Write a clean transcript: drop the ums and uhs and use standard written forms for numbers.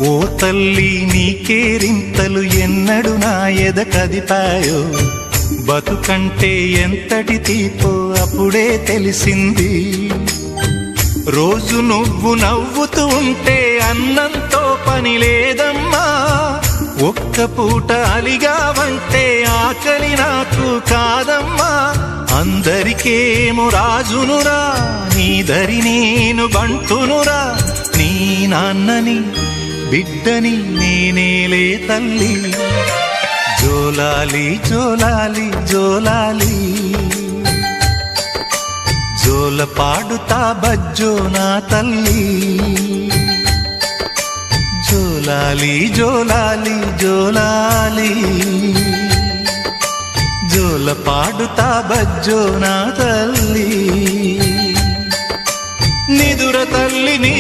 ఓ తల్లి నీకేరింతలు ఎన్నడు నా ఎద కదిపాయో, బతుకంటే ఎంతటి తీపో అప్పుడే తెలిసింది. రోజు నువ్వు నవ్వుతూ ఉంటే అన్నంతో పని లేదమ్మా, ఒక్క పూట అలిగావంటే ఆకలి నాకు కాదమ్మా. అందరికేమో రాజునురా, నీ దరి నేను బంటునురా, నీ నాన్నని బిడ్డని నేనేలే తల్లి. జోలాలి జోలాలి జోలాలి, జోల పాడుతా బజ్జో నా తల్లి. జోలాలి జోలాలి జోలాలి, జోల పాడుతా బజ్జో నా తల్లి. నిదుర తల్లి నీ